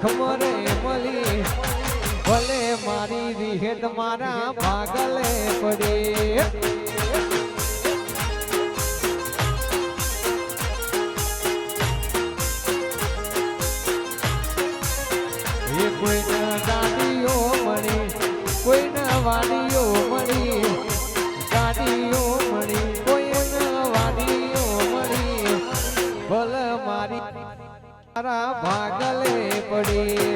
દુઃખ મરે મળી ભલે મારી વિહેત મારા ભાગલે પડી કોઈને ગાડીઓ મળી કોઈને વાડીઓ મળી ગાડીઓ મળી કોઈને વાડીઓ મળી ભલે મારી મારા ભાગલે પડી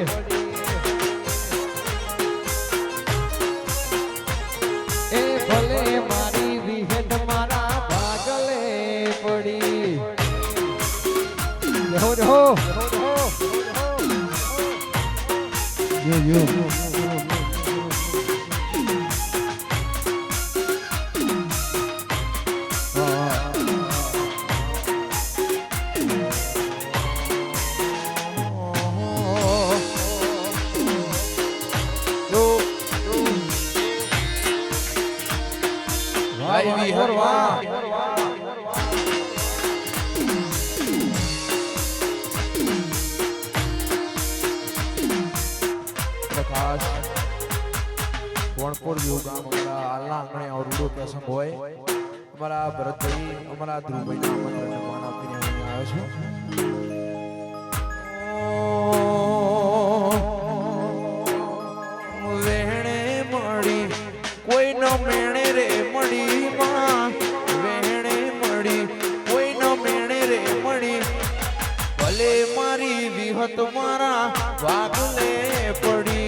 એ ભલે મારી વિહેત મારા ભાગલે પડી રહો वणपुर योगा हमारा अल्लाह आंगणे और रूडो प्रसंग होय हमारा भरत भाई हमारा ध्रुव भाई ना आमंत्रण माना आपने आयो छे वेणे मड़ी कोई न मेणे रे मड़ी मां वेणे मड़ी कोई न मेणे रे मड़ी भले मारी विहत मारा वागले पड़ी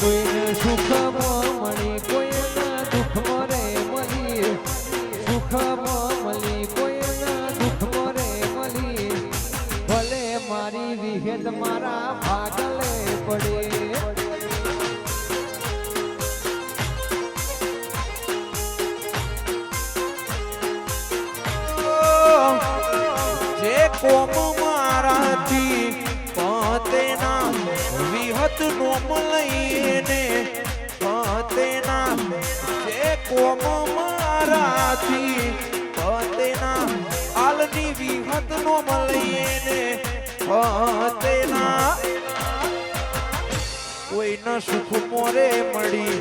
કોઈને સુખમાં મળી કોઈને દુઃખમાં રે મળી સુખમાં મળી કોઈને દુઃખમાં રે મળી ભલે મારી વિહેત મારા ભાગલે પડી જે કોમ મારાથી પતેના વિહત નોમ લઈને પતેના જે કોમ મારાથી પતેના આલની વિહત નોમ લઈને પતેના કોઈના સુખ મોરે મળી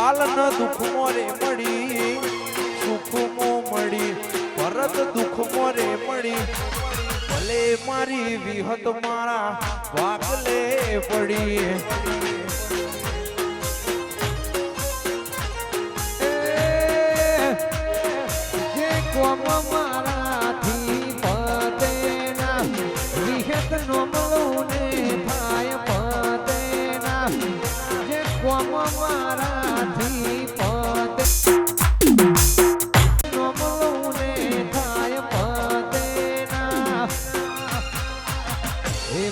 આલન દુઃખ મોરે મળી સુખ મો મળી પરત દુઃખ મોરે મળી ભલે મારી વિહત મારા વાગલે પડી જે કોમ મારાથી પતેના વિહેત નો મળું ને થાય પતેના જે કોમ મારાથી પતે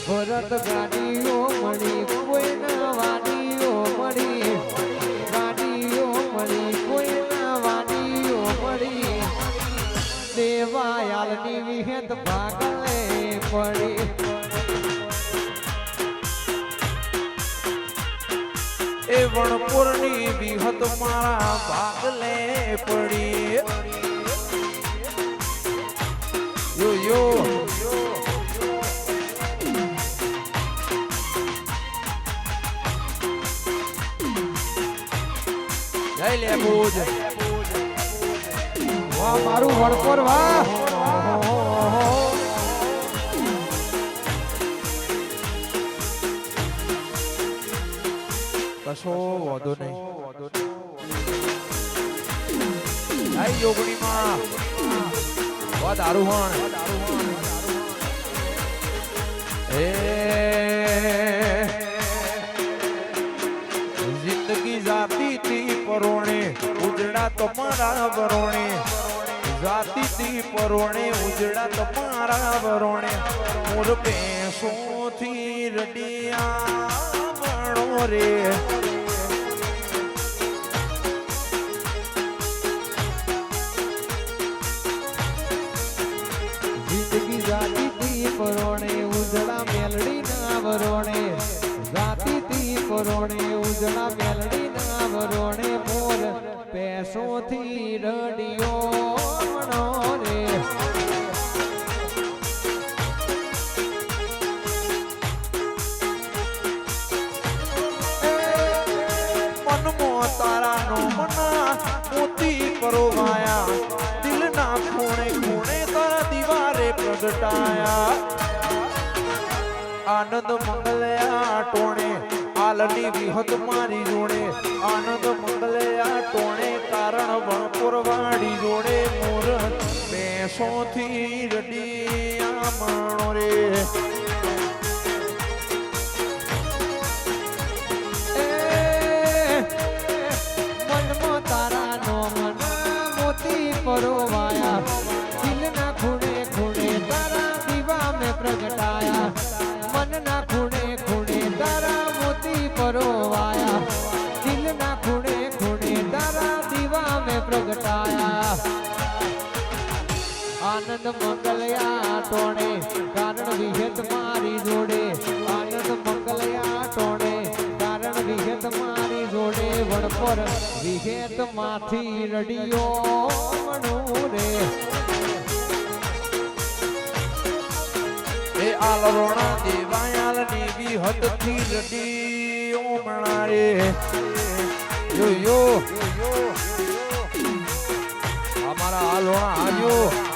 ભરત ગાડીઓ મળી કોઈના વાડીઓ મળી ગાડીઓ મળી કોઈના વાડીઓ મળી દેવાયાલની વિહેત ભાગલે પડી એ વણપુરની વિહત મારા ભાગલે પડી યો જય લે બોજ વાહ મારું વણપુર વાહ કશો વાંધો નહીં જય યોગણીમાં વાત આરોહણ જિંદગી જાતી થી પરોણે ઉજળા તમારા વરોણે જાતી થી પરોણે ઉજળા તમારા વરોણે મોર પેસોથી રડિયા વણો રે જિંદગી જાતી થી પરોણે ઉજળા મેલડી ના વરોણે જાતી થી પરોણે ઉજળા મેલડી ના વરોણે મોર પેસો ભેંસોથી રડિયો મણો રે તારા નો મના મોતી પરોવાયા દિલના ખૂણે ખૂણે તારા દિવારે પ્રગટાયા આનંદ મંગલયા ટોણે આલની વિહત મારી જોડે આનંદ મંગલયા ટોણે કારણ વણપુરવાડી જોડે મોર બેસોથી રડિયા માણો રે પરોવાયા દિલના ખૂણે ખૂણે તારા દીવા મેં પ્રગટાયા મનના ખૂણે ખૂણે તારા મોતી પરોવાયા દિલના ખૂણે ખૂણે તારા દીવા મેં પ્રગટાયા આનંદ મંગલયા ટોણે કારણ વિહેત મારી જોડે આનંદ મંગલયા ટોણે કારણ વિહેત મારી જોડે વણપર વિહેત માંથી રડિયો રે એ આલરોણા દેવાયાલ ની વિહત થી રડિયો મણા રે યો અમારા આલરોણા આવ્યો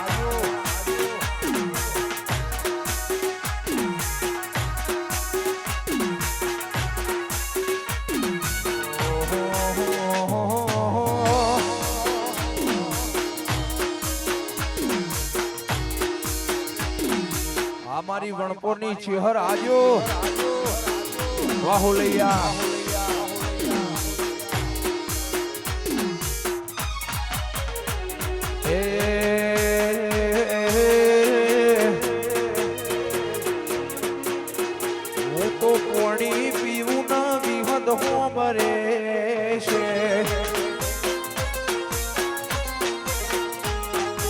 અમારી વણપોરની ચેહર આજો વાહુલૈયા હું તો પાણી પીવું ના વિહદ હોમરે છે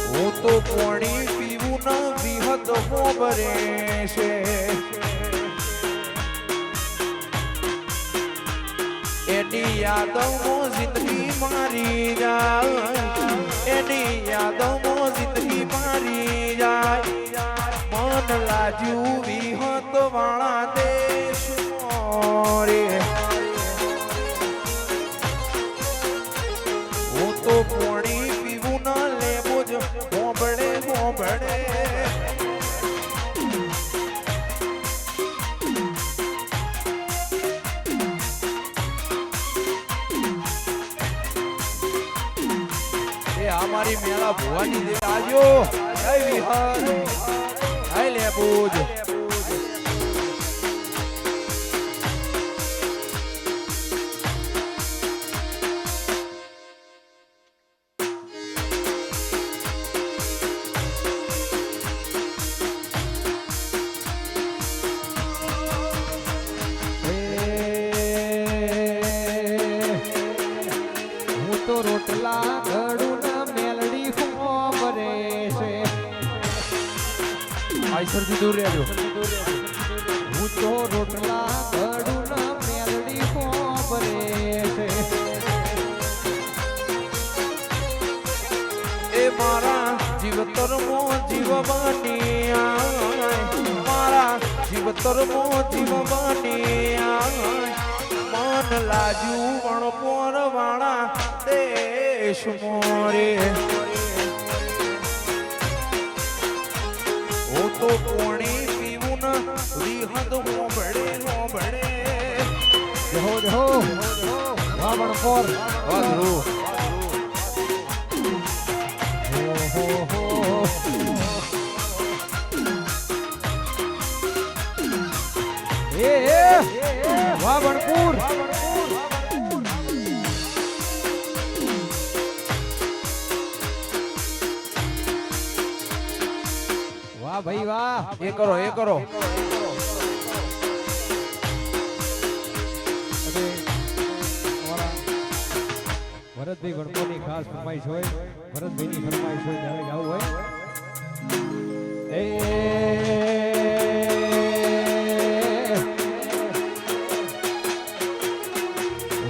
હું તો પાણી પીવું ના વિહદ હોમરે છે એની યાદોમાં જિંદગી મારી જાય એની યાદોમાં જિંદગી મારી જાય મન લાજ્યું વિહત વાળા દેશ રે હું તો પાણી પીવું ના લેવો જ હોંભળે હોંભળે हमारी मेला भुवानी दे आजो जय विहार जय लेबूज હું તો રોટલા ઘડું આઈસરથી દૂર રહેજો હું તો રોટલા ઘડું ના મેલડી ખોબરે છે એ મારા જીવતરમો જીવવાની મારા જીવતરમો જીવવાની મન લાજ્યું વણપોર વાળા દેશ મોરે તો પાણી પીવું ન વિહદ હોંભળે હોંભળે જહો જહો વાવણ પર વાદરો હો હો એ વાવણપુર વાહ ભાઈ વાહ એ કરો ભરતભાઈ વણપોરની ખાસ ફરમાઈશ હોય ભરતભાઈની ફરમાઈશ હોય ત્યારે ગાવું હોય એ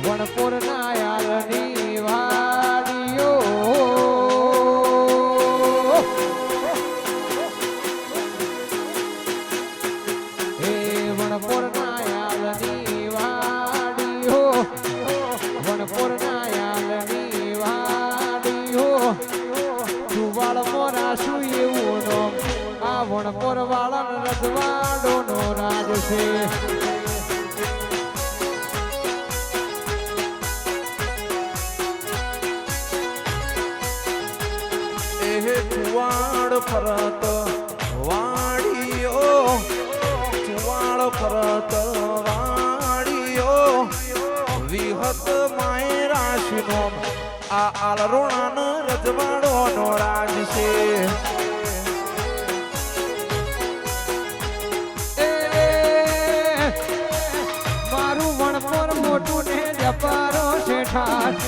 વણપોરના યારની વાડીઓ વણપોર વાળા રજવાડો નો રાજ છે. ચુવાડ ફરત વાડીઓ ચુવાડ ફરત વાડીઓ વિહત માય રાશિનો આ આલરોણાનો રજવાડો નો રાજ છે. મારું વણપોર મોટું ને જપારો શેઠાઠ,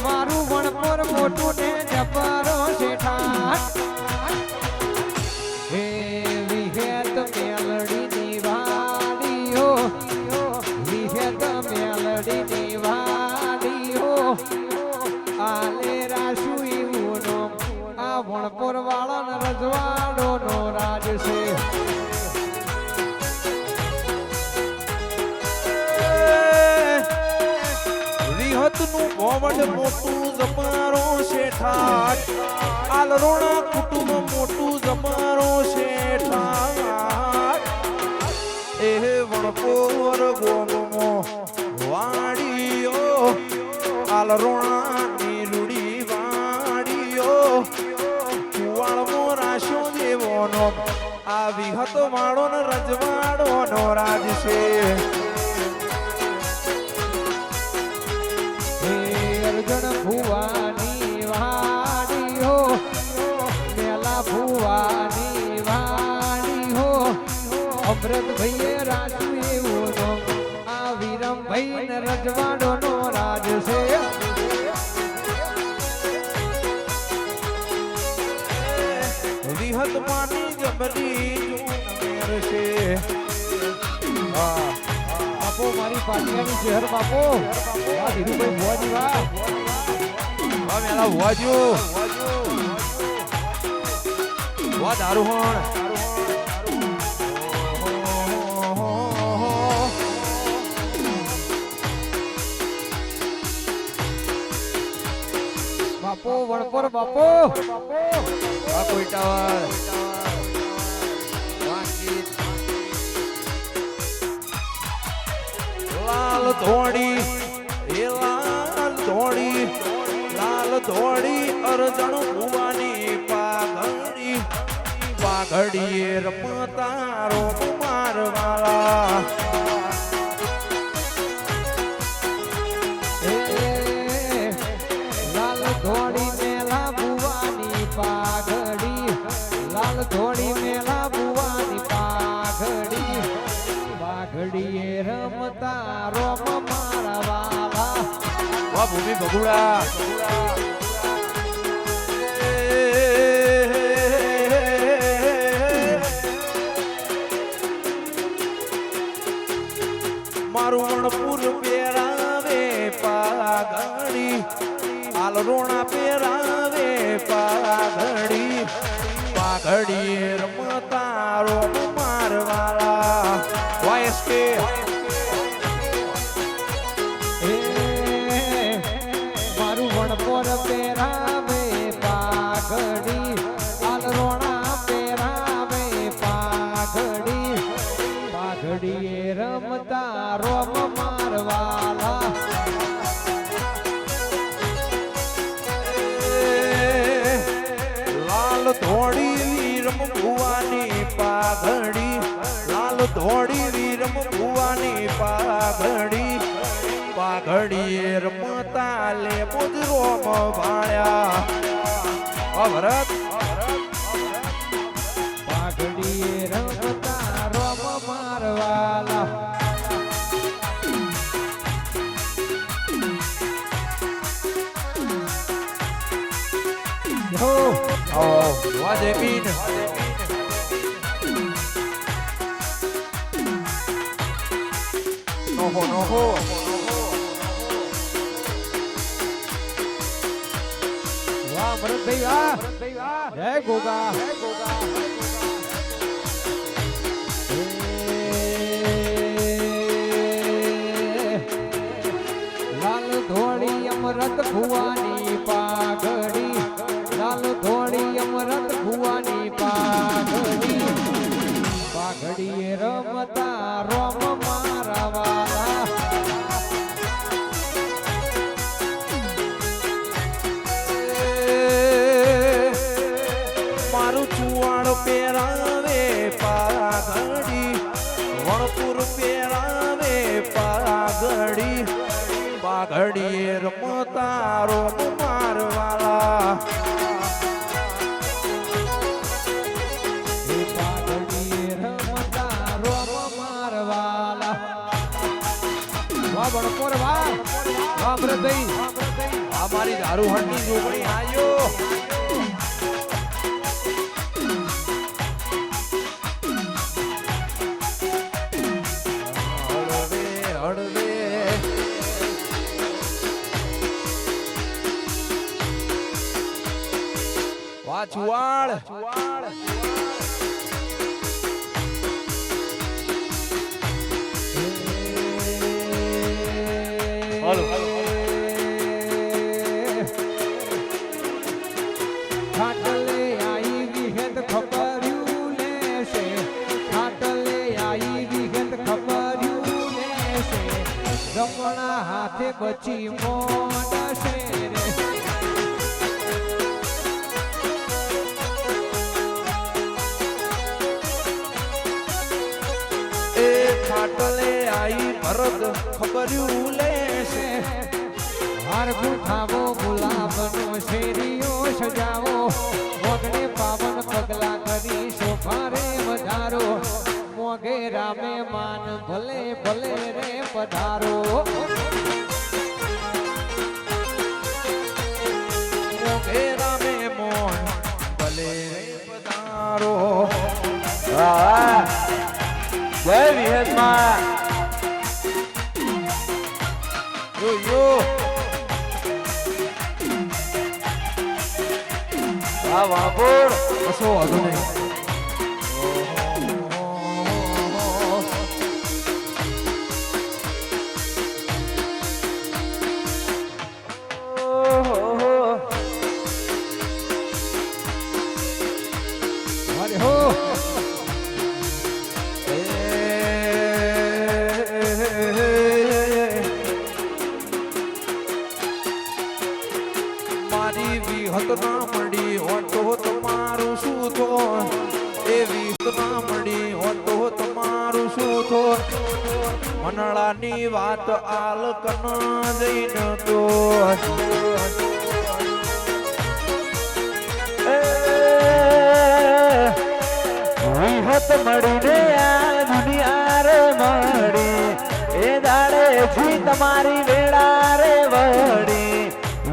મારું વણપોર મોટું ને જપારો શેઠાઠ. હે વિહેત મેલડીની વાડીઓ, વિહેત મેલડીની વાડીઓ, આલે રાશુ ઈવુનો આ વણપોર વાળાનો રજવાડો નો રાજ છે. વિહતનું ગોવડ મોટું જમારો શેઠાઠ, આલરોણા કુટુંબ મોટું જમારો શેઠાઠ. એ વણપોર ગોમો વાડીઓ આલરોણાની રૂડી વાડીઓ કુવાળમો રાશો દેવોનો આ વિહત વાળો ને રજવાડો નો રાજ છે. અર્જુન ભુવાની વાડીઓ, મેલા ભુવાની વાડીઓ, અમૃત ભાઈએ રાજુ એવોનો આ વિરમ ભાઈ ને રજવાડો નો રાજ છે. વિહત માની જબરી મેર છે. બાપો મારી પાટિયાની શહેર બાપો, આ ધીરુભાઈ ભુવાજી વાહ. મેલા વાજો વા દારૂહણ બાપો વણપોર બાપો, આ કોઈ ટાવર લાલ ધોડી એ લાલ ધોડી લાલ ધોડી અરજણ ભુવાની પાઘડી પાઘડી રમતા રોમ મારવાળા. લાલ ધોળી મેલા ભુવાની પાઘડી, લાલ ધોળી મેલા ભુવાની પાઘડી, પાઘડીએ રમતા રોમ મારા વાલા. વાહ ભૂમિ ભગુડા મારું વણપુર પહેરાવે પાઘડી, આલરોણા પહેરાવે પાઘડી, પાઘડી રમતા રોમ મારવાળા. વાયસ કે મારું વણપોર પહેરાવે પાઘડી, આલરોણા પહેરાવે પાઘડી, પાઘડીએ રમતા રોમ મારવાલા. લાલ ધોળી વીરમ ભુવાની પાઘડી, લાલ ધોળી વીરમ ભુવાની પાઘડી, પાઘડી રમતા લે મુજરોમ ભાળ્યા. ભરત પાઘડીએ રમતા રોમ મારવાલા. હો વાજે પીન નોહો નોહો વાહ ભરતભાઈ વાહ, જય ગોગા. લાલ ધોળી અમરત ભુવાની પાઘડી, લાલ ધોળી અમરત ભુવાની પાઘડી, ભરતભાઈ આ મારી દારૂહણની જોગણી આયો હળવે વાચુવાળ ખાટલે આઈ વિહત ખબર્યું લેશે ખાટલે આઈ વિહત ખબર્યું લેશે રમણા હાથે બચી મોડશે રે એ ખાટલે આઈ ભરત ખબર્યું લેશે હાર ગુઠાવો ગુલાબનો શેરીઓ સજાવો મોગને પાવન પગલા કરી શોભારે વધારો મોગે રામે માન ભલે ભલે રે પધારો મોગે રામે મોન ભલે રે પધારો જય વિહતમાં યો યો આ વાપોર કશો વાંધો નહીં અરે હો મારી વિહત ના મળી હોતો તમારું શું થો એ વિહત ના મળી હોતો તમારું શું થો મનળાની વાત આલ કન જઈને તો વિહત મળીને આ દુનિયા રે મળી એ દાડે જી તમારી વેળા રે વળી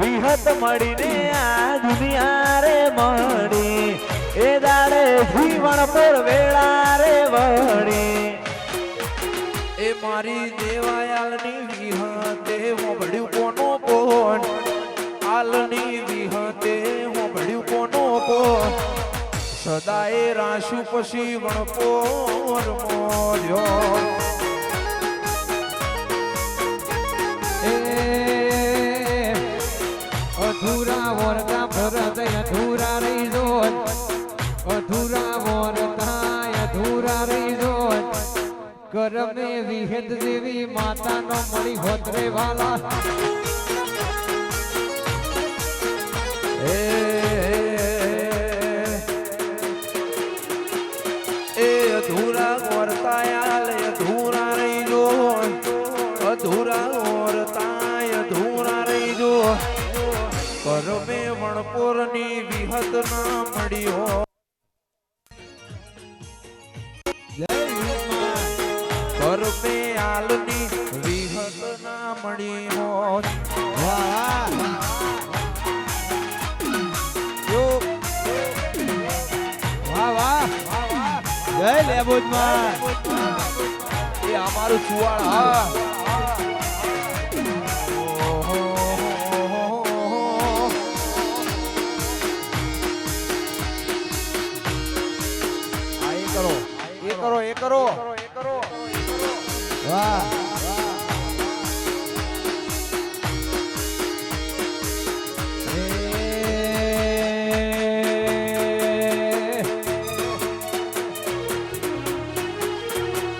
વિહત મળીને આ દુનિયા રે મળી એ દાડે જીવન પર વેળા રે વળી એ મારી દેવાયાલની વિહતે હોંભળ્યું કોનો કોણ આલની વિહતે હોંભળ્યું કોનો કોણ સદાય રાશુ પછી વણપોર મોર્યો એ અધૂરા વરતા ભરત અધૂરા રહી જોત અધૂરા વરતા અધૂરા રહી જોત કરમે વિહેદ દેવી માતાનો મળી હોત રે વાલા એ અધૂરા વર્તાયાલ અધૂરા રહી જો અધૂરા વર્તાય અધૂરા રહી જો કરમે વણપોરની વિહત ના મળ્યો કરમે આલની વિહત ના મળી હોત વાહ વાહ જય લેબુજમાં એ અમારું સુવાળ હા એ કરો વાહ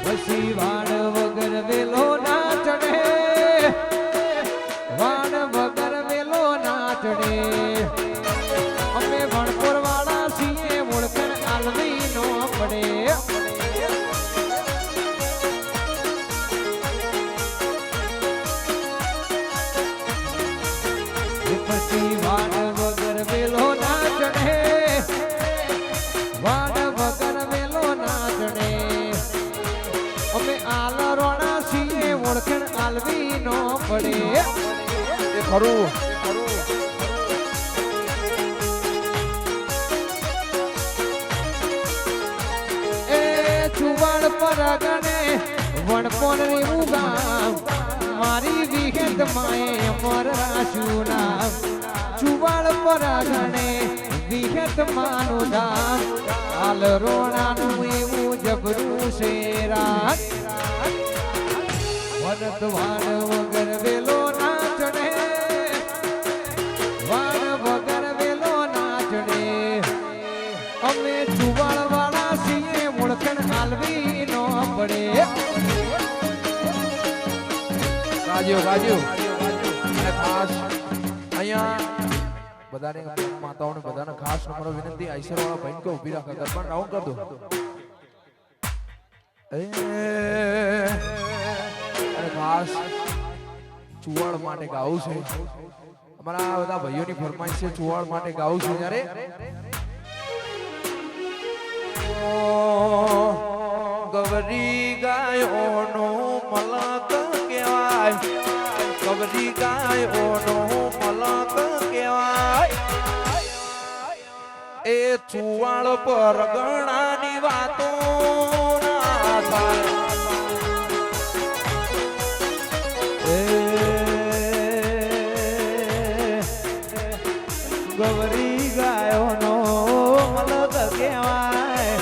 પછી વાણ વગર વેલો ના ચડે વાણ વગર વેલો ના ચડે અમે ભણપુર વાળા છીએ મુળકર આલવી નો પડે પછી વાણ વગર વેલો ના ચડે વાણ વગર વેલો ના ચડે અમે આલ રોણા છીએ ઓળખણ આલવી નો પડે ખરું એ ચુવાડ પર ગણે વણપોર રેવું ગામ મારી વિહેત માએ અમર રાખ્યું નામ ચુવાડ પર ગણે વિહેત માનું ધામ હાલ રોણાનું એવું જબરું છે રાત વનત વાણ વગર વેલો ના ચડે વાણ વગર વેલો ના ચડે અમે ચુવાડ વાળા છીએ મુળકણ હાલવી નો પડે ગાજ્યો ગાજ્યો અને ખાસ અહીંયા બધાને માતાઓને બધાને ખાસ નમ્ર વિનંતી આઈસર વાળા ભાઈ કે ઊભી રાખો ગરબા રાઉન્ડ કર દો અને ખાસ ચુવાડ માટે ગાવું છે અમારા બધા ભાઈઓની ફરમાઈશ છે ચુવાડ માટે ગાવું છે જ્યારે ગવરી ગાયોનો મલક કહેવાય ગવરી ગાયોનો મલક કહેવાય એ ચુવાડ પર ગણાની વાતો ના થાય ગવરી ગાયોનો મલક કહેવાય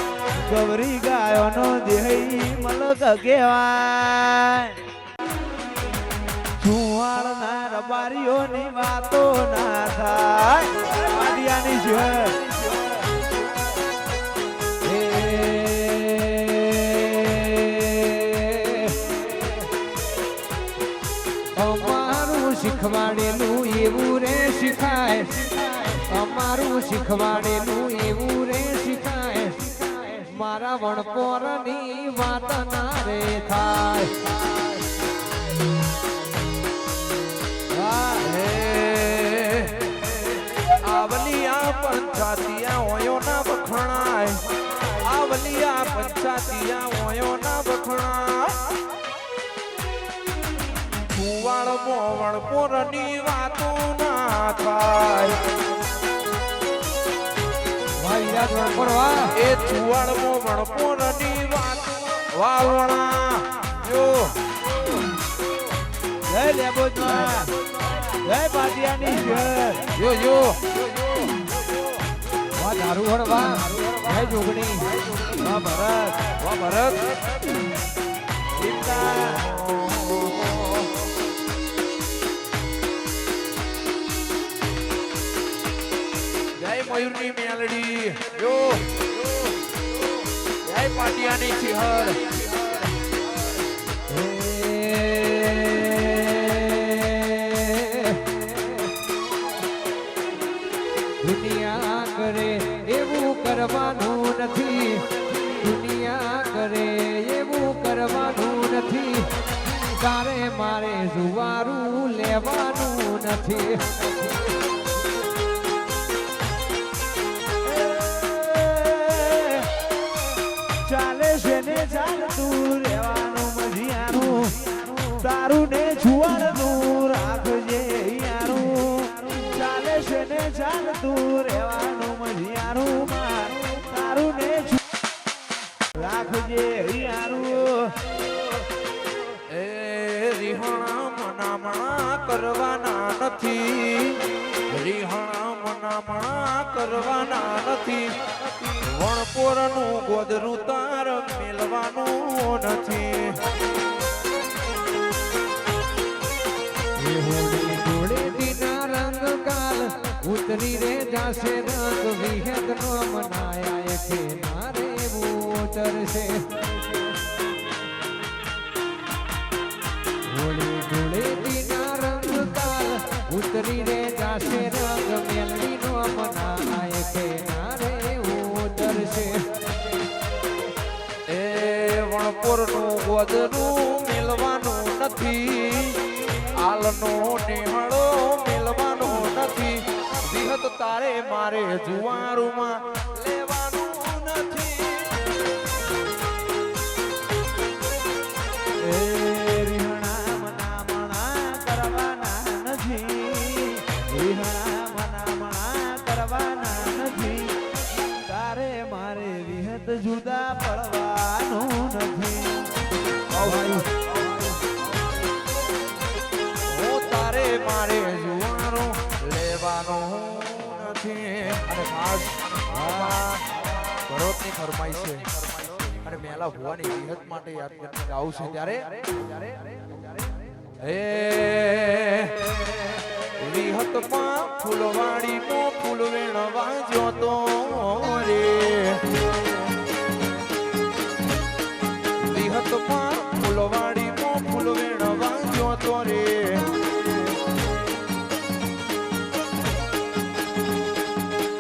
ગવરી ગાયોનો દેહી મલક કહેવાય ચુવાડના રબારીઓની વાતો ના થાય આડિયાની છે અમારું શીખવાડેલું એવું રે શીખાય અમારું શીખવાડેલું એવું રે શીખાય મારા વણપોરની વાત ના રે થાય આવલિયા પંચાતિયા ઓયો ના વખણાય આવલિયા પંચાતિયા ઓયો ના વખણાય ચુવાડ મોવણ પોરની વાતો ના થાય વાહિયાત વણપોર વાહ એ ચુવાડ મોવણ પોરની વાતો વાલવણા જો જય લેબોજમાં જય પાટિયાની જય જો વાહ દારૂહણ વાહ જય જોગણી વાહ ભરત વાહ ભરત સીતા જય મયુરની મેલડી જો જય પાટિયાની સિંહર દુનિયા કરે એવું કરવાનું નથી દુનિયા કરે એવું કરવાનું નથી તારે મારે જુવારું લેવાનું નથી ચાલે છે ને ચાલતું રહેવાનું મજિયારું તારું ને છુવાડનું રાખજે યારું ચાલે છે ને ચાલતું રહેવાનું મજિયારું તારું ને રાખજે યારું એ રિહણા મનામણા કરવાના નથી રિહણા મનામણા કરવાના નથી વણપોરનું ગોદરું તાર મેલવાનું નથી ધૂળેટીના રંગ કાલ ઉતરી રે જાશે રંગ વિહેત નો મનાયા કે મારે ઉતરશે હોળી ધૂળેટીના રંગ કાલ ઉતરી રે જાશે રંગ મેલડી નો મનાય કે મારે ઉતરશે એ વણપોરનું ગોદરું મેલવાનું નથી આલનો નિહળો મેલવાનો નથી વિહત તારે મારે જુવારુમાં લેવાનું નથી એ રિહણા મનામણા કરવાના નથી જવાના નથી તારે મારે વિહત જુદા પડવાનું નથી તારે મારે જુવાનો લેવાનો નથી અને ખાસ ભરતની ફરમાઈ છે અને મેલા ભુવાની વિહત માટે યાદ કરીને ગાવું છે ત્યારે હે વિહતમાં ફૂલવાડીનો ફૂલ વેણવા જોતો રે વિહતમાં ફૂલવાડીનો ફૂલ વેણવા જોતો રે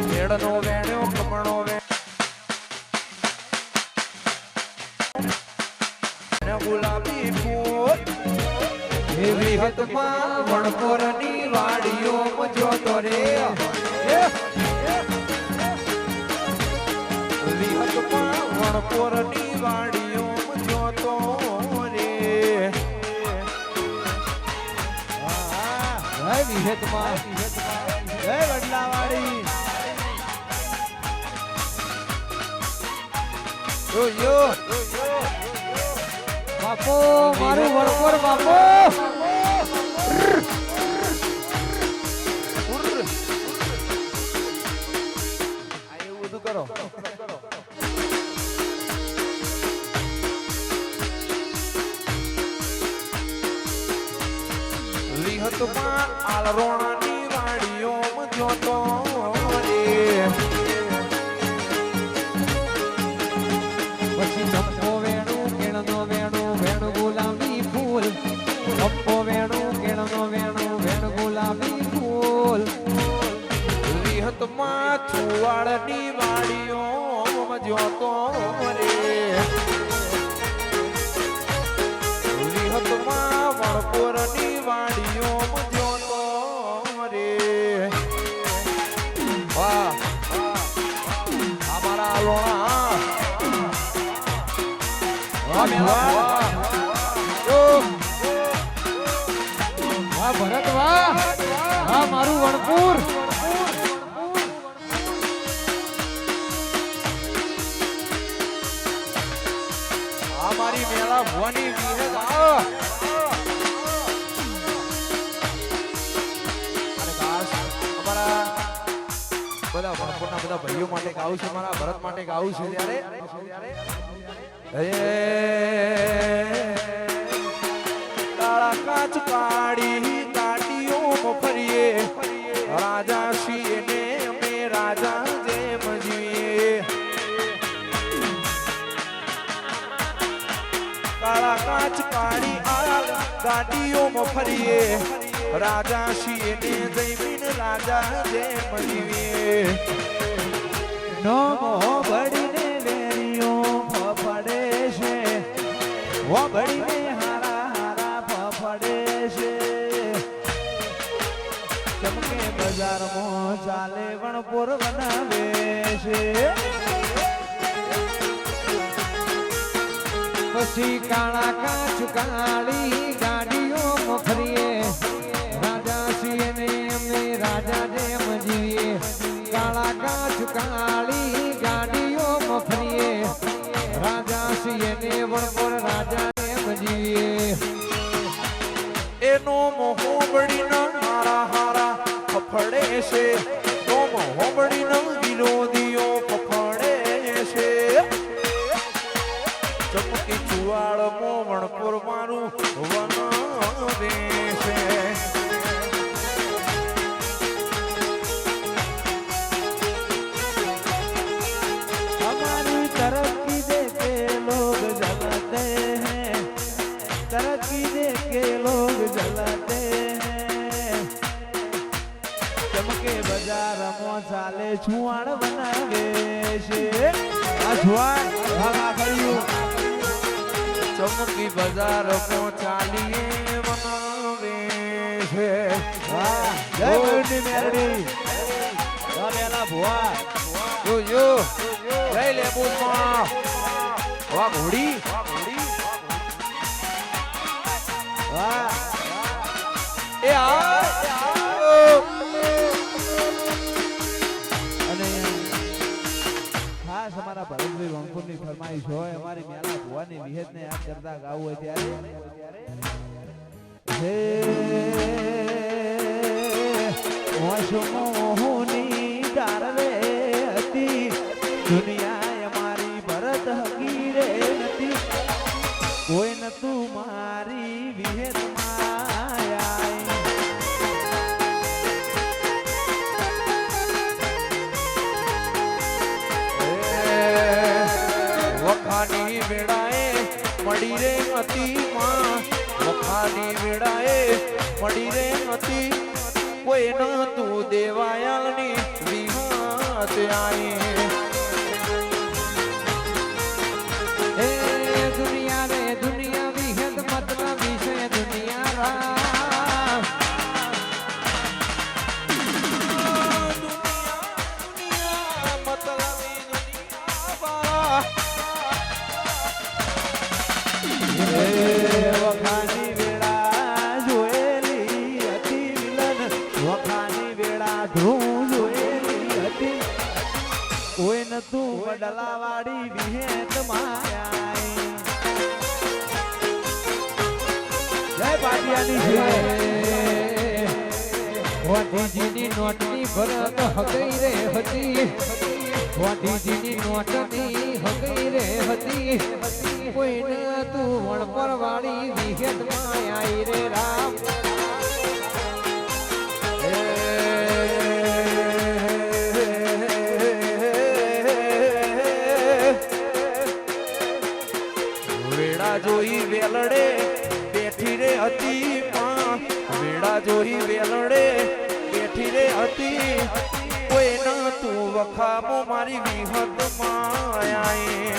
વેણનો વેણ્યો કમણો વેણ્યો ગુલાબી ફૂલ એવી હતમાં વણકોરની વાડીઓ જોતો રે વિહતમાં વણકોરની વાડીઓ જોતો રે જય વિહેતમાં જય વડલાવાડી યો બાપો મારું વણકોર બાપો એવું બધું કરો વિહતમાં આલરોણાની વાડીઓ જોતો રે પછી ચંપો વેણું કેળનો વેણું વેણું ગુલાબી ફૂલ ચંપો વેણું કેળનો વેણું વેણું ગુલાબી ફૂલ વિહતમાં છુવાડની વાડીઓ જોતો રે વિહતમાં વણકોરની વાડીઓ જોતો રે વાહ અમારા લોણા વાહ ભરત વાહ હા મારું વણપુર અમારી મેળા ભવાની વિહત અને ખાસ અમારા બધા વણપુરના બધા ભાઈઓ માટે ગાવું છે મારા ભરત માટે ગાવું છે ત્યારે કાળા કાચ કાઢી કાટીઓ ફરીએ રાજા છીએ ને અમે રાજા જેમ જીવીએ કાળા કાચ કાઢી ગાડીઓમાં ફરીએ રાજા છીએ ને જૈમીન રાજા જેમ જીવીએ નોમો બળીને વેરીઓ ફફડે છે ઓ બળીને હારા હારા ફફડે છે ચમકે બજારમાં ચાલે વણપોર બનાવે છે પછી કાળા કાચ કાળી ગાડીઓ ફરીએ રાજા છીએ ને અમે રાજા જેમ જીવીએ કાળા કાચ કાળી ગાડીઓ ફરીએ રાજા છીએ ને વણપોર રાજા જેમ જીવીએ એનો મોહબડીનો હારા હારા ફફડે છે નો મોહબડીનો વિરોધીઓ ફફડે છે ચમકી ચુવાડ મોવણપુર મારું વનાવે છે हमारी तरक्की देख के लोग जलाते हैं तरक्की देख के लोग जलाते हैं चमके बाजार में चाले छुआड़ बनावे છે આ છુઆડ ભાગા કર્યું ચમકી બજાર ચાલીએ બનાવે છે વાહ જય મયુરની મેરડી મેલા ભુવા યો જય લે બોલમાં વાહ ઘોડી વાહ એ આ ખાસ અમારા ભરતભાઈ વણકુરની ફરમાઈશ હોય અમારી મેલા ભુવાની વિહેતને યાદ કરતા ગાવું હોય ત્યારે હે મોહની ડારવે હતી દુનિયા અમારી ભરત હકીરે નથી કોઈ નતું મારી વિહેત વખાની વેળાએ મળી રે હતી માં વખાની વેળાએ મળી રે હતી કોઈ ન તું દેવાયાની વિહત આઈ એ દુનિયા રે દુનિયા વિહેત મતલબ વિષય દુનિયા રા દુનિયા મતલબી દુનિયા વખાની વેળા જોયેલી હતી વિલન વખાની વેળા ધૂમ જોયેલી હતી કોઈ નતું વડલાવાડી વિહેત માયાઈ જય પાટિયાની જય ગાંધીજીની નોટની ભરત હકઈ રે હતી ગાંધીજીની નોટની હકઈ રે હતી કોઈ ન તું વણપર વાળી વિહેત માં આઈ રે રામ વેળા જોઈ વેલડે બેઠી રે હતી માં વેળા જોઈ વેલડે બેઠી રે હતી કોઈ ન તું વખામો મારી વિહત માયાએ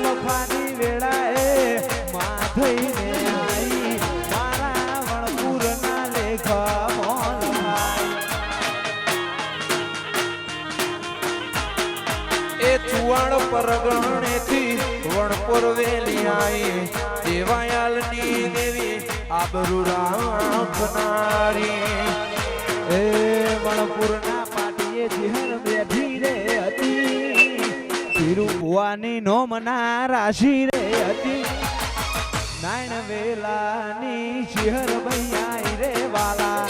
વખાની વેળાએ માથઈને આઈ મારા વણપુરના લેખા મોલભાઈ એ ચુવાણ પરગણેથી વણપોર વેલી આઈ દેવાયાલની દેવી આબરૂ રાખનારી એ વણપુરના પાટીએ જીહર બેઠી રે હતી તિરુભુવાની નોમના રાશિ રે હતી નાયણ વેલાની શિહર બૈયાઈ રે વાલા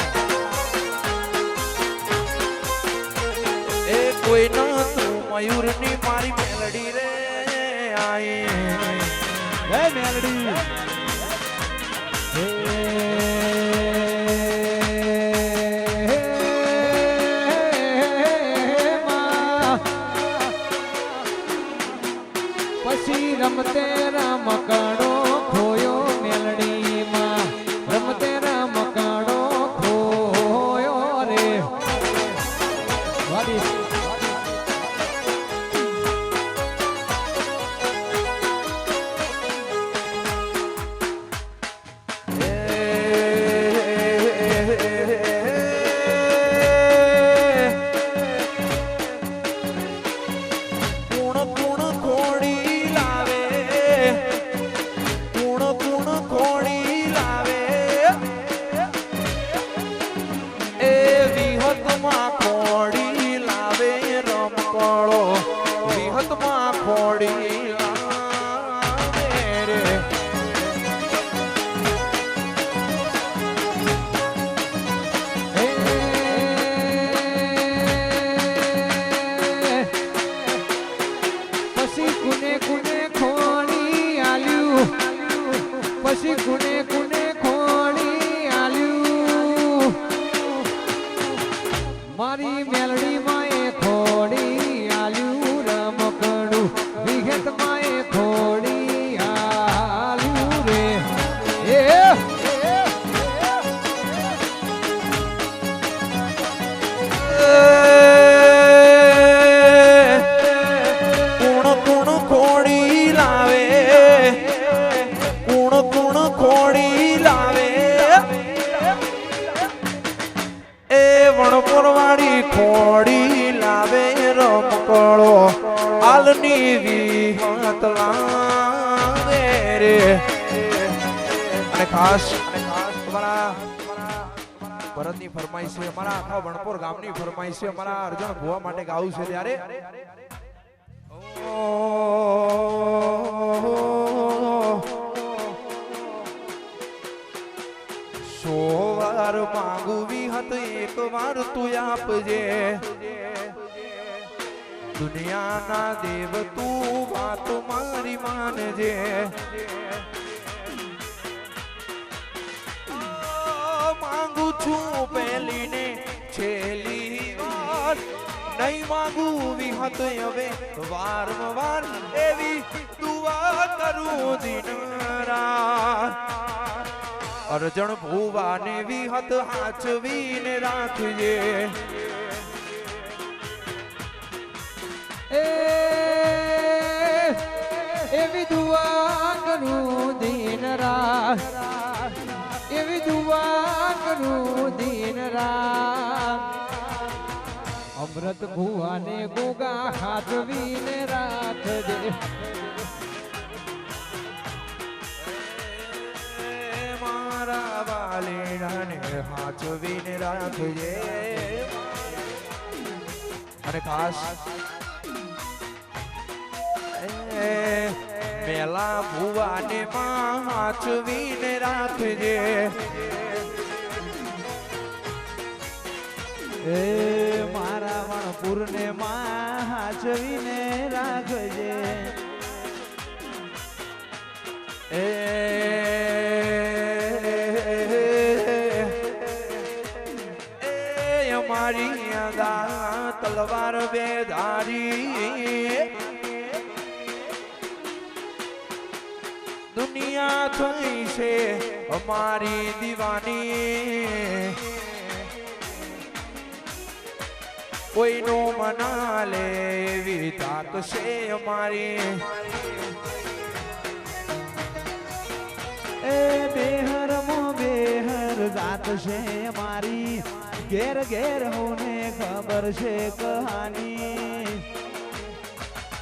એ કોઈ ન તું મયુરની મારી મેલડી રે આઈ હે મેલડી પછી રમતે રમકડો ખોયો મેલડીમાં રમતે રમકડો ખોયો રે વાડી પછી કુને કુને ખોડી આલ્યું મારી મેલડી માએ ખોડી આલ્યું રમકડું વિહત માએ ખોડી આલ્યું રે ખોડી લાવે રમકડો આલની વિહત લાવે રે અને ખાસ તમારા ભરતની ફરમાઈશ છે, અમારા આખા વણપોર ગામની ફરમાઈશ છે, અમારા અર્જુન ભુવા માટે ગાવું છે ત્યારે સોવાર માંગુ વિહત એક વાર તું આપજે, દુનિયાના દેવ તું વાત મારી માનજે, માંગુ છું પહેલી ને છેલ્લી વાર, નહીં માંગુ વિહત હવે વારંવાર એવી દુઆ કરું દિન રાત, અર્જણ ભુવાને વિહત હાચવીને રાખજે, એવી દુઆ કરું દિન રાત, એવી દુઆ કરું દિન રાત, અમૃત ભુવાને ગોગા હાથવીને રાખજે, મારા વાલીડાને હાચવીને રાખજે, અને ખાસ મેલા ભુવાને માં હાચવીને રાખજે, એ મારા વણપુરને માં હાચવીને રાખજે, એ અમારી અદા તલવાર બેધારી, દુનિયા થઈ છે અમારી દીવાની, કોઈનો મના લે એવી તાક છે અમારી, એ બેહર મો બેહર જાત છે મારી, ઘેર ઘેર હોને ખબર છે કહાની,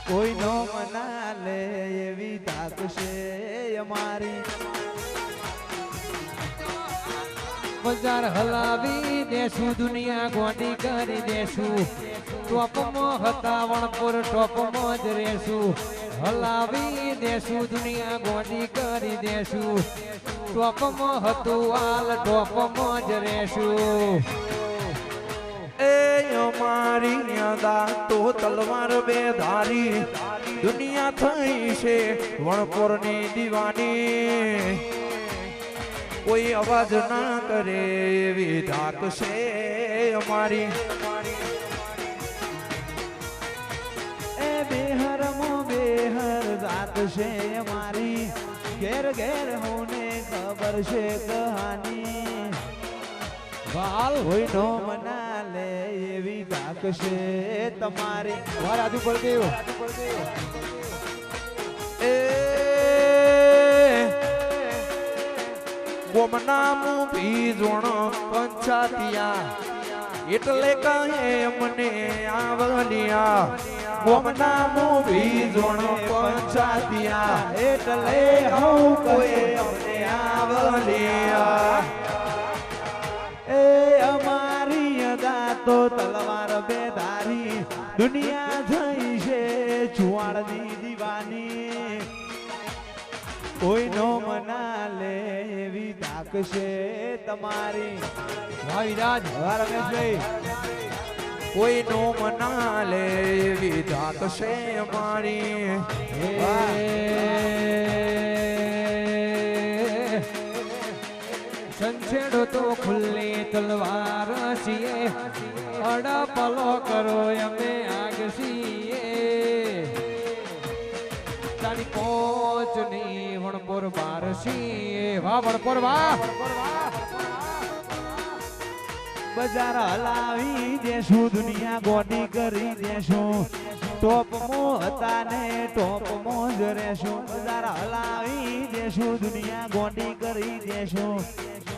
કોઈનો મના લે એવી તાક છે અમારી, બજાર હલાવી દેશું, દુનિયા ગોડી કરી દેશું, ટોપમાં હતા વણપુર ટોપમાં જ રહેશું, હલાવી દેશું, દુનિયા ગોડી કરી દેશું, ટોપમાં હતું હાલ ટોપમાં જ રહેશું, એ અમારી અદા તો તલવાર બેધારી, દુનિયા થઈ છે વણપોરની દીવાની, કોઈ અવાજ ના કરે એવી ધાક છે અમારી, એ બેહર મો બેહર જાત છે અમારી, ઘેર ઘેર હોને ખબર છે કહાની, વાલ કોઈનો મના લે એવી તાક છે તમારી, રાજુ પડદેવ એ ગોમનામું ભીજોણ પંચાતિયા, એટલે કહે મને આવલિયા, ગોમનામું ભીજોણ પંચાતિયા, એટલે હું કોઈ અમને આવલિયા, એ અમારી અદા તો તલવાર બેધારી, દુનિયા થઈ છે ચુવાડની દીવાની, કોઈનો મના લે એવી તાક છે તમારી, ભાવિરાજ રમેશભાઈ કોઈનો મના લે એવી ધાક છે અમારી, સંછેડો તો ખુલ્લી તલવાર છીએ, અડપલો કરો અમે આગસીએ, તારી પોચ ની વણપોર બાર છીએ, વાહ વણપોર વાહ, બજાર હલાવી દેશું, દુનિયા ગોડી કરી દેશું, ટોપમાં હતા ને ટોપમાં જ રહેશું, બજાર હલાવી દેશું, દુનિયા ગોડી કરી દેશું,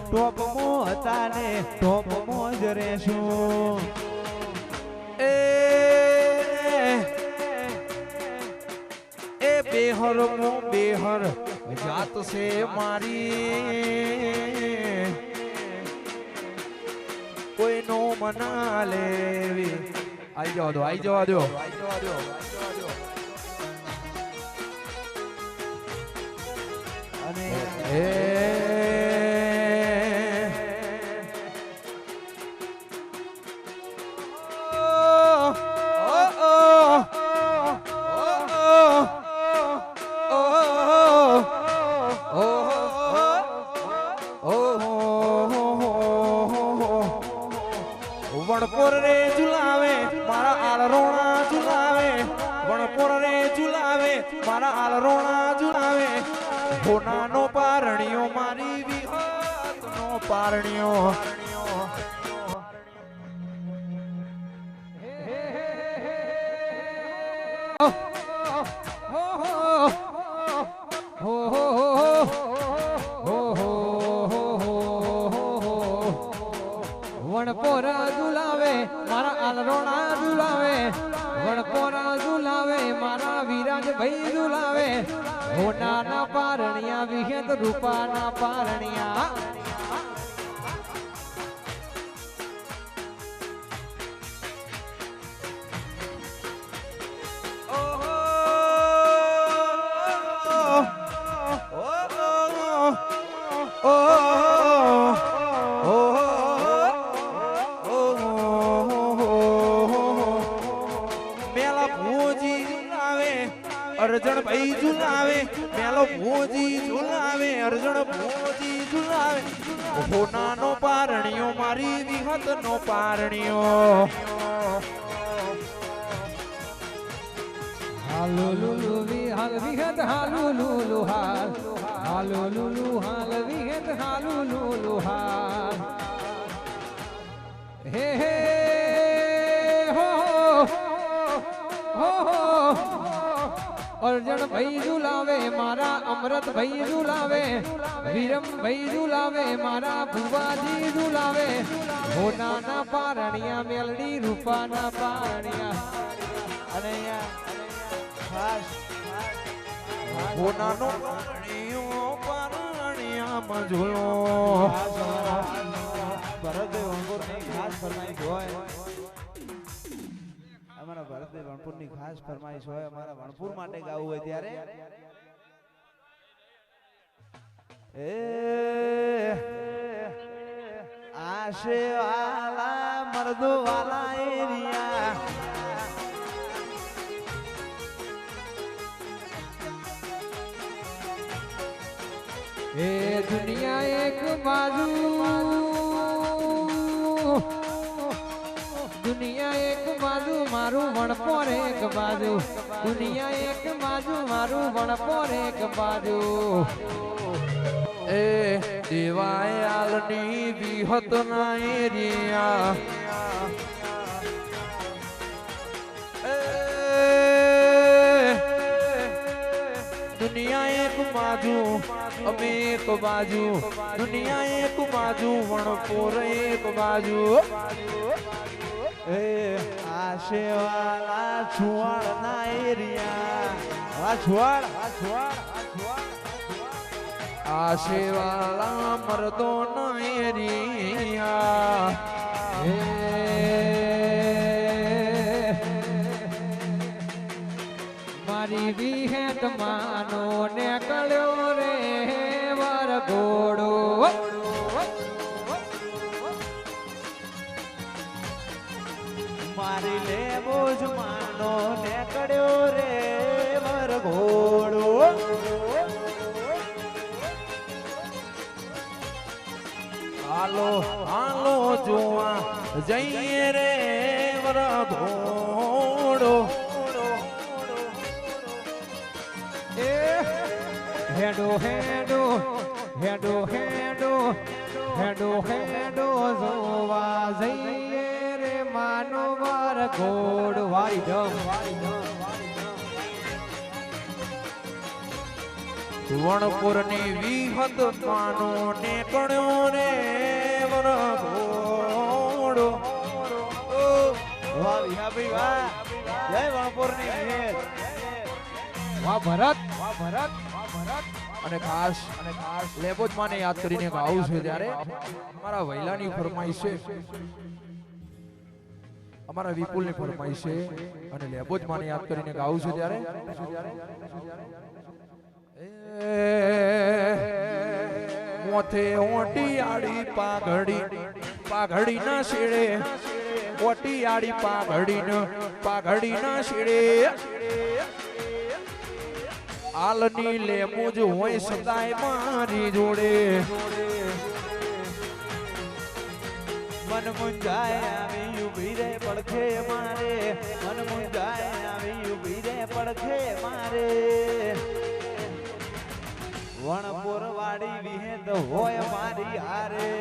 ટોપમાં હતા ને ટોપમાં જ રહેશું, એ બેહર મો બેહર જાત છે મારી, કોઈનો મના લેવી આઈ જવા દો આઈ જવા દો અને વણપોર રે ઝુલાવે મારા આલરોણા ઝુલાવે વણપોર રે ઝુલાવે મારા આલરોણા ઝુલાવે હોનાનો પારણીઓ મારી વિહતનો પારણીઓ વણપોરા ઝુલાવે મારા આલરોણા ઝુલાવે વણપોરા ઝુલાવે મારા વિરાજ ભાઈ ઝુલાવે હોનાના પારણિયા વિહેત રૂપાના પારણિયા અર્જણ ભાઈ ઝુલાવે મેલો ભોજી ઝુલાવે અર્જણ ભોજી ઝુલાવે હોનાનો પારણીઓ મારી વિહતનો પારણીઓ હાલો લુલુ હાલ વિહત હાલુ લુલુ હાલ હાલો લુલુ હાલ વિહત હાલુ લુલુ હાલ હે હે હો હો હો અર્જણ ભાઈ ઝુલાવે મારા અમૃત ભાઈ ઝુલાવે વિરમ ભાઈ ઝુલાવે મારા ભુવાજી ઝુલાવે હોનાના પારણિયા મેલડી રૂપાના પારણિયા અને અહીંયા ખાસ હોનાનો પારણીઓ પારણીયામાં ઝૂલો ભરતભાઈ વણપુરની ખાસ ફરમાઈશ હોય અમારા ભરતભાઈ વણપુરની ખાસ ફરમાઈશ હોય અમારા વણપુર માટે ગાવું હોય ત્યારે એ આશે વાલા મર્દો વાલા એરિયા એ દુનિયા એક બાજુ દુનિયા એક બાજુ મારું વણપોર એક બાજુ દુનિયા એક બાજુ મારું વણપોર એક બાજુ એ દેવાયાલની વિહતના એરિયા દુનિયા એક બાજુ અમે એક બાજુ દુનિયા એક બાજુ વણપોર એક બાજુ એ આશે વાલા છુવાડના એરિયા આશેવાલા મરદો ના એરિયા મારી વિહેત માનો ને કળ્યો રે વરઘોડો મારી લેબો જ માનો ને કડ્યો રે વરઘોડો હાલો હાલો જોવા જઈએ રે વરઘોડો હેડો હેડો હેડો હેડો હેડો હેડો જોવા જઈએ રે માનો વરઘોડ વાળી ઢમ વણપુરની વિહત માનો ને કણ્યો રે વરઘોડો વાહ વિહાભાઈ વાહ જય વણપુરની ભેટ વાહ ભરત વાહ ભરત વાહ ભરત અને ખાસ લેબોજ માને યાદ કરીને ગાવું છે ત્યારે અમારા વૈલાની ફરમાઈશ છે, અમારા વિપુલની ફરમાઈશ છે અને લેબોજ માને યાદ કરીને ગાવું છે ત્યારે મોથે ઓટી આડી પાઘડી ના શેડે ઓટી આડી પાઘડી ના શેડે આલની લેમુજ હોય સદાય મારી જોડે મન મુંજાય આવી ઉભી રે પડખે મારે, મન મુંજાય આવી ઉભી રે પડખે મારે, વણપુર વાડી વિહેત હોય મારી હારે.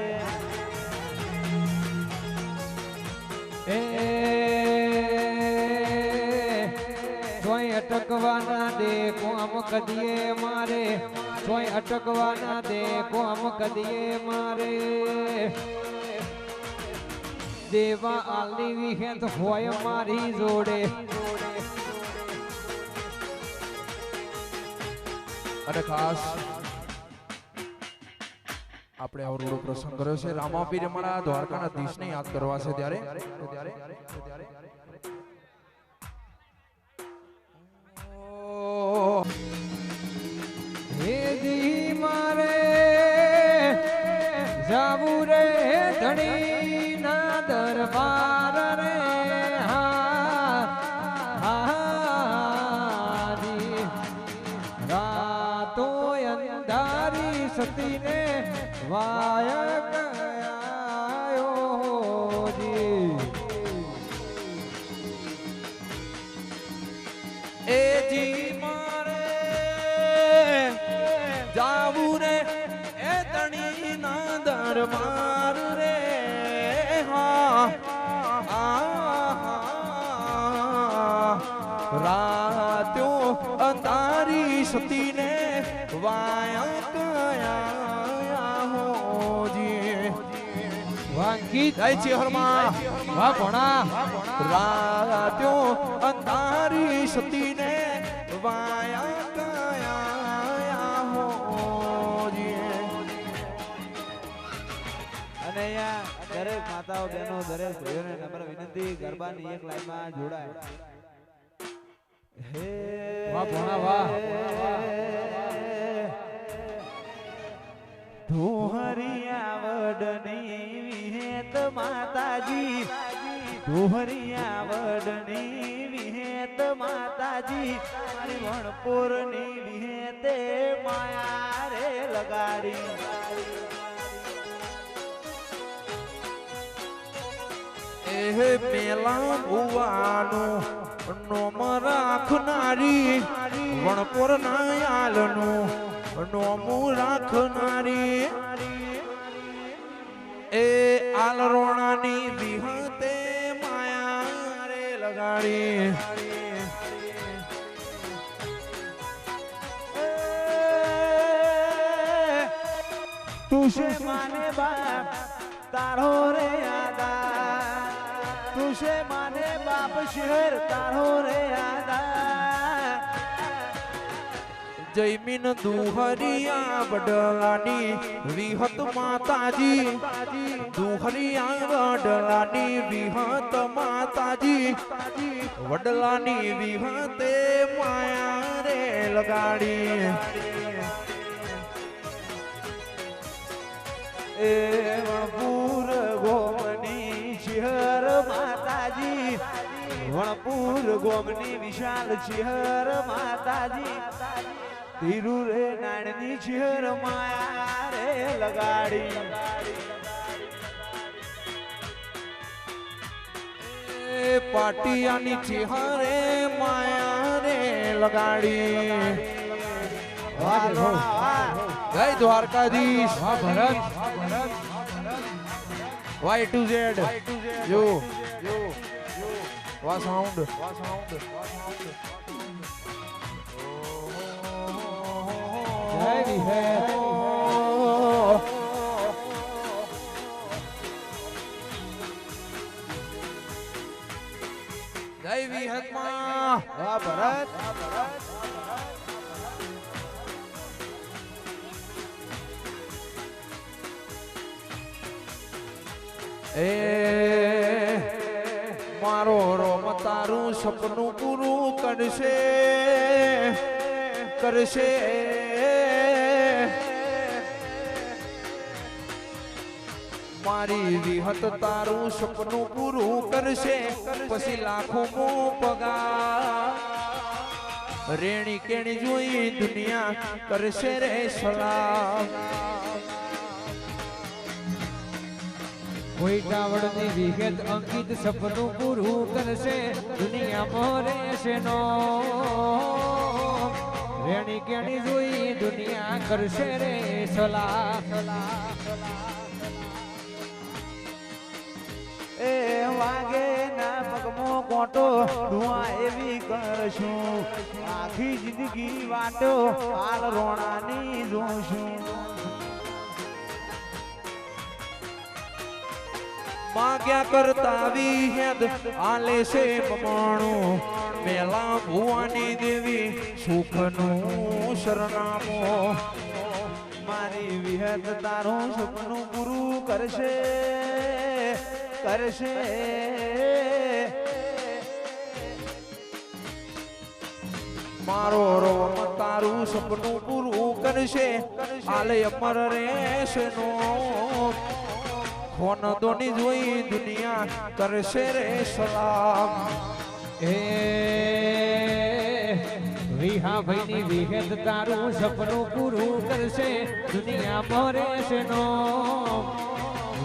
સોય અટકવાના દે કોમ કદીએ મારે, સોય અટકવાના દે કોમ કદીએ મારે, દેવા આલની વિહેત હોય મારી જોડે. અને ખાસ આપણે અવરોડો પ્રસંગ કર્યો છે રામાપીર અમારા દ્વારકાના દીશને યાદ કરવા છે ત્યારે હેજી મારે જાવું રે ધણી ના દરબાર રે, હારી રાતો અંધારી સતીને વાયક આયો જી. એ જી મારે જાવું રે એ તણી ના દરબાર રે, રાત્યો અંધારી સતીને વાયક વાંકી જય ચેહરમાં વાહ ભણા રાત્યો અંધારી સતીને વાયા કયા હોજી. અને અહીંયા દરેક માતાઓ બહેનો દરેક ભાઈઓને નમ્ર વિનંતી ગરબાની એક લાઈનમાં જોડાય. હે વાહ ભણા વાહ. ધોહરિયા વડની વિહેત માતાજી, ધોહરિયા વડની વિહેત માતાજી, વણપુરની વિહેતે માયા રે લગાડી. એ પેલા ભુવાનું નોમ રાખનારી વણપુર નાયાલનું નોમું રાખનારી એ આલરોણાની વિહતે માયા રે લગાડી. તુશે માને બાપ તારો રે આદા, તુશે માને બાપ શહેર તારો રે આદા. જયમીન દુહરિયા વડલાની વિહત માતાજી, દુહરિયા વડલાની વિહત માતાજી, વડલાની વિહતે માયા રે લગાડી. એ વણપુર ગોમની શિહર માતાજી, વણપુર ગોમની વિશાલ શિહર માતાજી, તીરુ રે નાણની શિહર માયા રે લગાડી. એ પાટિયાની ચિહરે માયા રે લગાડી. જય દ્વારકાધીશ. વાહ ભરત Y2Z જો વા સાઉન્ડ જય વિહેત. જય વિહતમાં વાહ ભરત. એ મારો રોમ તારું સપનું પૂરું કરશે કરશે મારી વિહત તારું સપનું પૂરું કરશે પછી લાખો મો પગાર રેણી કેણી જોઈ દુનિયા કરશે રે સલામ કોઈ ટાવડની વિગત અંકિત સપનું પૂરું કરશે દુનિયામાં રહેશે નો રેણી કેણી જોઈ દુનિયા કરશે રે સલાહ એ વાગે ના પગમો કોટો ધુઆ એવી કરશું આખી જિંદગી વાટો હાલ રોણાની જોશું માગ્યા કરતા વિહેદ આલે છે બમાણું મેલા ભુવાની દેવી સુખનું સરનામું મારી વિહત તારું સપનું પૂરું કરશે કરશે મારો રોમ તારું સપનું પૂરું કરશે આલે અમર રહેશે નો ખોન દોની જોઈ દુનિયા કરશે રે સલામ એ વિહા ભાઈની વિગત તારું સપનું પૂરું કરશે દુનિયામાં રહેશે નો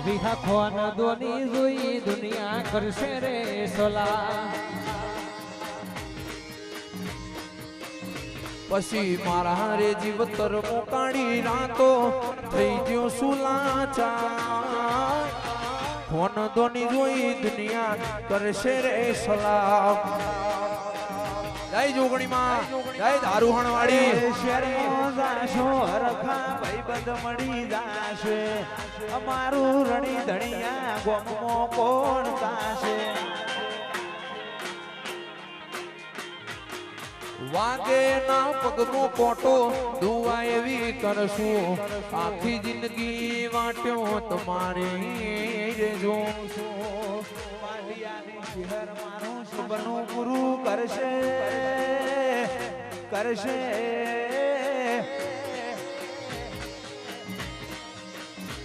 વિહા ખોન દોની જોઈ દુનિયા કરશે રે સલાહ પછી મારા રે જીવતર મોકાણી રાતો થઈ ગયો સુલાચા ફોન દોની જોઈ દુનિયા કરશે રે સલામ જય જોગણીમાં જય દારૂહણ વાળી શેરમાં જાશો હરખા ભાઈબંધ મળી જાશે અમારું રણી ધણિયા ગોમમાં કોણ તાશે વાગે ના પગનો કોટો દુઆ એવી કરશું આખી જિંદગી વાટ્યો તમારી રે જોશું પાટિયાની શહેર મારું સપનું પૂરું કરશે કરશે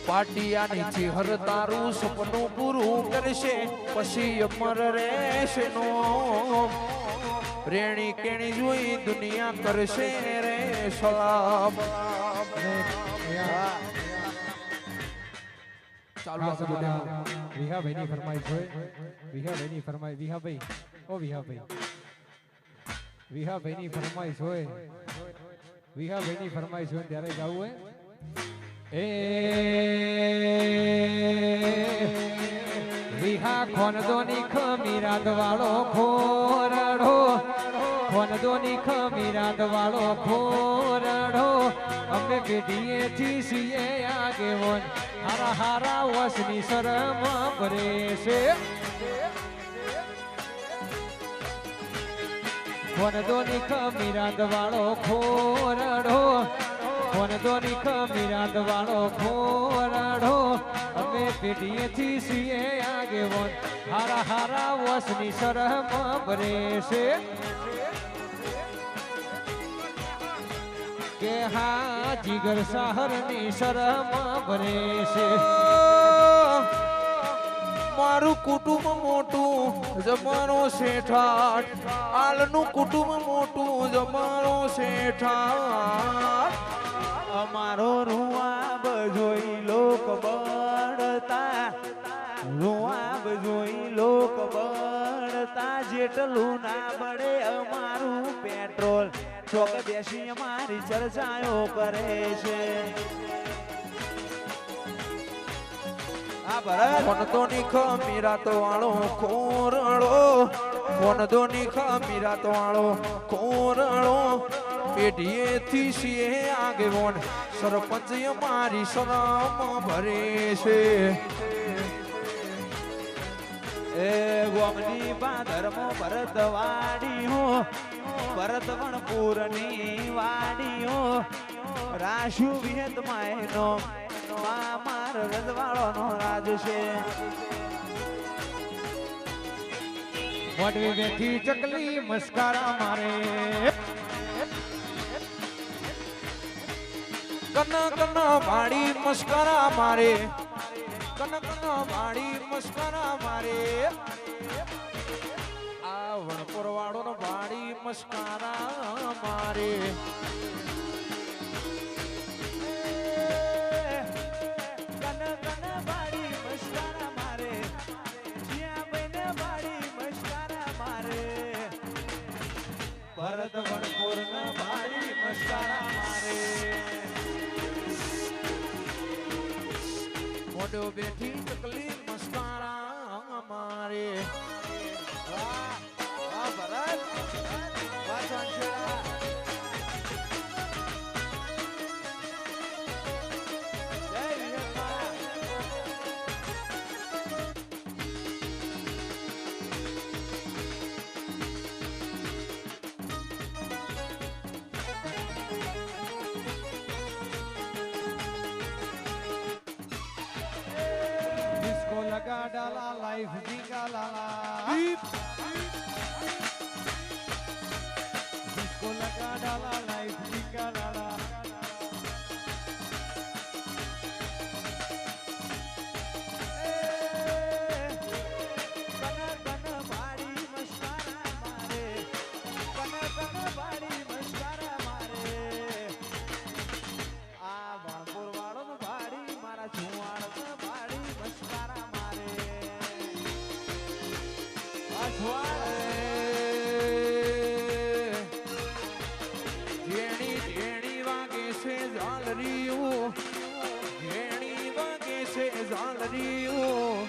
પાટિયાની ચિહર તારું સપનું પૂરું કરશે પછી અમર રહેશે નો રેણી કેણી જોઈ દુનિયા કરશે રે સલામ ચાલુ વિહાભાઈની ફરમાઈશ હોય વિહાભાઈની ફરમાઈશ વિહાભાઈ ઓ વિહાભાઈની ફરમાઈશ હોય વિહાભાઈની ફરમાઈશ હોય ત્યારે ગાવું હોય એ વિહા ખોનદોની ખમીરાત વાળો ખોરડો ખોનદોની ખમીરાત વાળો ખોરડો અમે પેઢીએથી છીએ આગેવન હારા હારા વસની શરમ ભરે છે ખોનદોની ખમીરાત વાળો ખોરડો ખોનદોની ખમીરાત વાળો ખોરડો અમે પેઢીએથી છીએ આગેવન હારા હારા વસની શરમ ભરે છે કે હા જીગર શહરની શરમ ભરે છે મારું કુટુંબ મોટું જમાનો શેઠાટ આલનું કુટુંબ મોટું જમાનો શેઠાટ અમારો રૂઆબ જોઈ લોક બળતા રૂઆબ જોઈ લોક બળતા જેટલું ના બળે અમારું પેટ્રોલ ચોક બેસી અમારી ચર્ચાઓ કરે છે આ ભરત કોનદોની ખમીરાત વાળો કોરળો કોનદોની ખમીરાત વાળો કોરળો પેઢીએથી છીએ આગેવન સરપંચ અમારી શરમ ભરે છે એ ગોમની બાદરમો ભરત વાડીઓ ભરત વણપુરની વાડીઓ રાશુ વિહત માયનો આ માર રજવાડોનો રાજ છે વડવી બેઠી ચકલી મસ્કારા મારે કન કન ભાડી મસ્કરા મારે કન કન ભાડી મસ્કરા મારે આ વણપુર વાળો નો ભાડી મસ્કરા મારે કન કન બાડી મસ્કારા મારે જ્યાં બને બાડી મસ્કારા મારે ભરત વણપુર ના બાડી મસ્કારા મારે મોઢો બેઠી ચકલી મસ્કરા મારે વાહ વાહ ભરત વાહ સંશા જય વિહતમાં डिस्को लगा डाला लाइफ जीगा लाला डिस्को लगा डाला लाइफ जीगा लाला કન કન બાડી મસ્કારા મારે કન કન બાડી મસ્કારા મારે આ વાણપુર વાળો નો બાડી મારા છુવાડ નો બાડી મસ્કારા મારે આ છુવાડ જેણી જેણી વાગે છે ઝાલરીયું જેણી વાગે છે ઝાલરીયું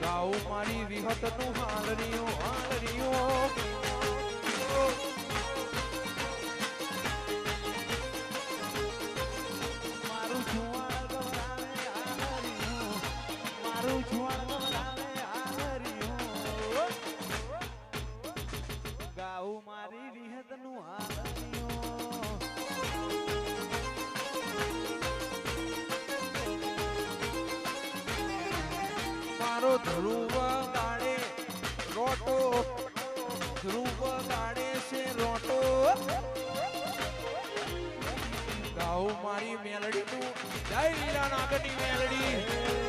ગાઉ મારી વિહત નું હાલરીયું હાલરીયું મારું છુવાડ ગવરાવે આહરિયું મારું છુવાડ ગવરાવે આહરિયું ગાઉ મારી વિહત નું આહરિયું મારો ધ્રુવ ગાડે રોટો ધ્રુવ ગાડે છે રોટો ગાઉ મારી મેલડી નું જય લીલા નાગની મેલડી